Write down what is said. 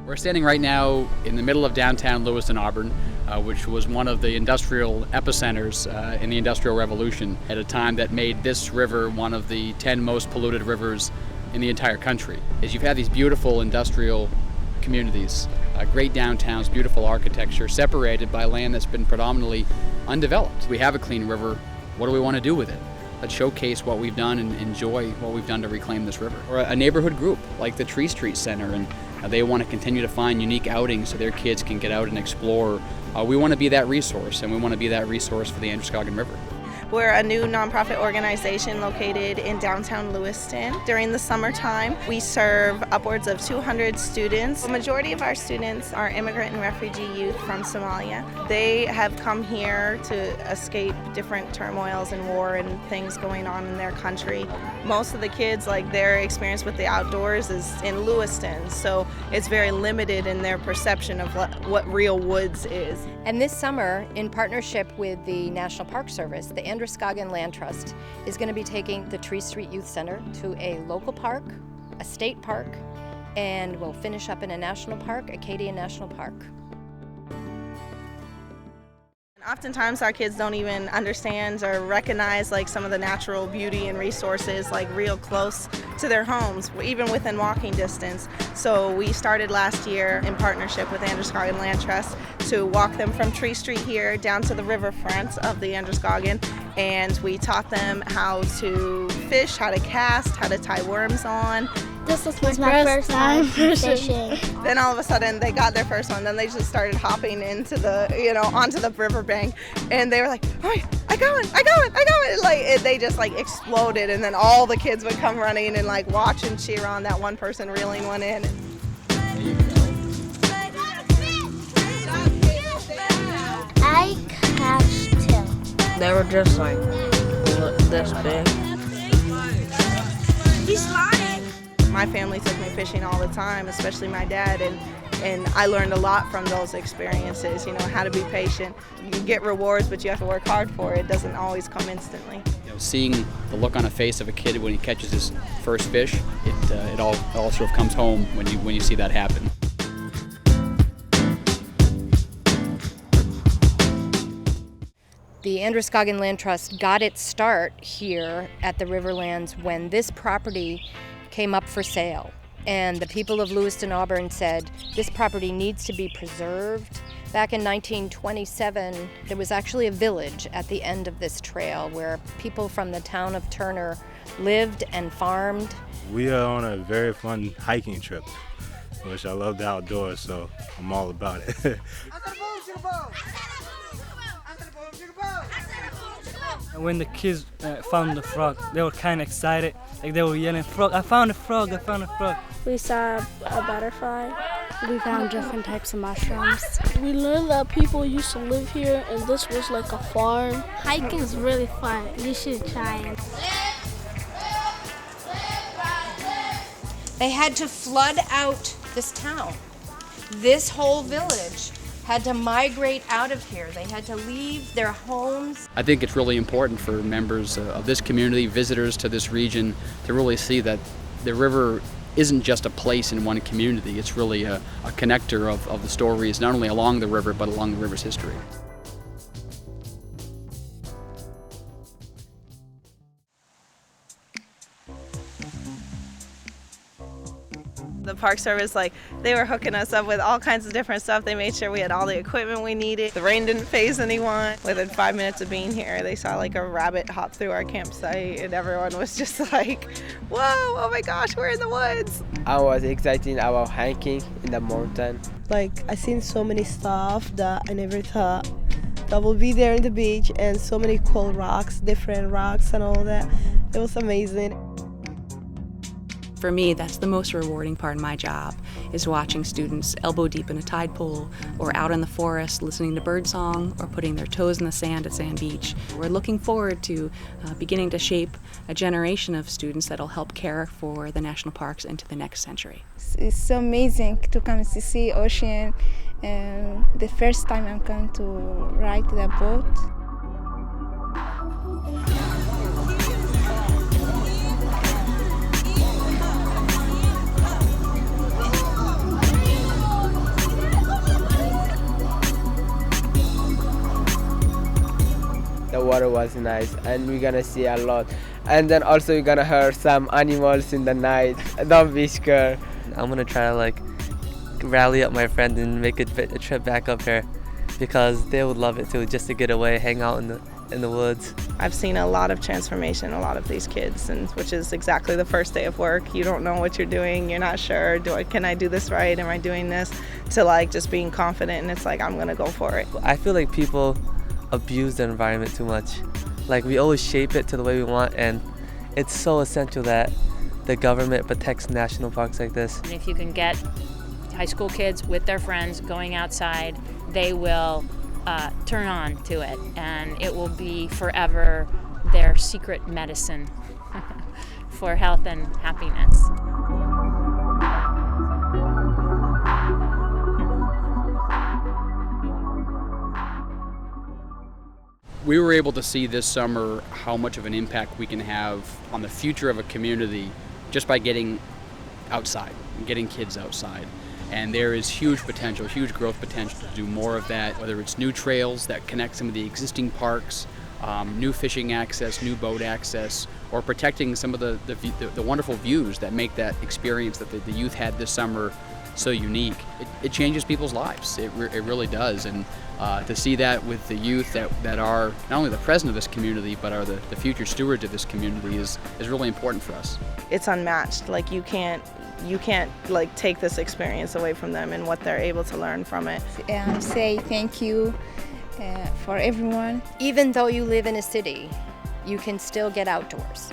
We're standing right now in the middle of downtown Lewiston-Auburn, which was one of the industrial epicenters in the Industrial Revolution at a time that made this river one of the 10 most polluted rivers in the entire country. As you've had these beautiful industrial communities, great downtowns, beautiful architecture, separated by land that's been predominantly undeveloped. We have a clean river. What do we want to do with it? Let's showcase what we've done and enjoy what we've done to reclaim this river. Or a neighborhood group like the Tree Street Center, and they want to continue to find unique outings so their kids can get out and explore. We want to be that resource, and we want to be that resource for the Androscoggin River. We're a new nonprofit organization located in downtown Lewiston. During the summertime, we serve upwards of 200 students. The majority of our students are immigrant and refugee youth from Somalia. They have come here to escape different turmoils and war and things going on in their country. Most of the kids, their experience with the outdoors is in Lewiston, so it's very limited in their perception of what real woods is. And this summer, in partnership with the National Park Service, the Androscoggin Land Trust is going to be taking the Tree Street Youth Center to a local park, a state park, and we'll finish up in a national park, Acadia National Park. Oftentimes our kids don't even understand or recognize some of the natural beauty and resources real close to their homes, even within walking distance. So we started last year in partnership with Androscoggin Land Trust to walk them from Tree Street here down to the riverfront of the Androscoggin, and we taught them how to fish, how to cast, how to tie worms on. This was my first time fishing. Then all of a sudden they got their first one. Then they just started hopping into onto the riverbank, and they were like, "Oh, I got it!" They just exploded, and then all the kids would come running and watch and cheer on that one person reeling one in. I catch two. They were just this big. He's sliding. My family took me fishing all the time, especially my dad, and I learned a lot from those experiences, how to be patient. You get rewards, but you have to work hard for it. It doesn't always come instantly. Seeing the look on the face of a kid when he catches his first fish, it all sort of comes home when you see that happen. The Androscoggin Land Trust got its start here at the Riverlands when this property came up for sale. And the people of Lewiston-Auburn said, this property needs to be preserved. Back in 1927, there was actually a village at the end of this trail where people from the town of Turner lived and farmed. We are on a very fun hiking trip, which I love the outdoors, so I'm all about it. When the kids found the frog, they were kind of excited. They were yelling, "Frog! I found a frog! I found a frog!" We saw a butterfly. We found different types of mushrooms. We learned that people used to live here, and this was like a farm. Hiking is really fun. You should try it. They had to flood out this town. This whole village had to migrate out of here. They had to leave their homes. I think it's really important for members of this community, visitors to this region, to really see that the river isn't just a place in one community. It's really a connector of the stories, not only along the river, but along the river's history. The Park Service, they were hooking us up with all kinds of different stuff. They made sure we had all the equipment we needed. The rain didn't faze anyone. Within 5 minutes of being here, they saw a rabbit hop through our campsite, and everyone was just like, "Whoa, oh my gosh, we're in the woods." I was excited about hiking in the mountain. I seen so many stuff that I never thought that will be there in the beach, and so many cool rocks, different rocks and all that. It was amazing. For me, that's the most rewarding part of my job, is watching students elbow deep in a tide pool or out in the forest listening to birdsong or putting their toes in the sand at Sand Beach. We're looking forward to beginning to shape a generation of students that'll help care for the national parks into the next century. It's so amazing to come to see ocean, and the first time I'm going to ride the boat. water was nice, and we're gonna see a lot. And then also you're gonna hear some animals in the night. Don't be scared. I'm gonna try to like rally up my friends and make a trip back up here because they would love it too, just to get away, hang out in the woods. I've seen a lot of transformation in a lot of these kids, and which is exactly the first day of work. You don't know what you're doing, you're not sure, can I do this right, am I doing this, to like just being confident, and it's like I'm gonna go for it. I feel like people abuse the environment too much. Like we always shape it to the way we want, and it's so essential that the government protects national parks like this. And if you can get high school kids with their friends going outside, they will turn on to it, and it will be forever their secret medicine for health and happiness. We were able to see this summer how much of an impact we can have on the future of a community just by getting outside, getting kids outside. And there is huge potential, huge growth potential to do more of that, whether it's new trails that connect some of the existing parks, new fishing access, new boat access, or protecting some of the wonderful views that make that experience that the youth had this summer so unique. It changes people's lives, it really does. And to see that with the youth that are not only the present of this community, but are the future stewards of this community is really important for us. It's unmatched. Like you can't like take this experience away from them and what they're able to learn from it. And say thank you for everyone. Even though you live in a city, you can still get outdoors.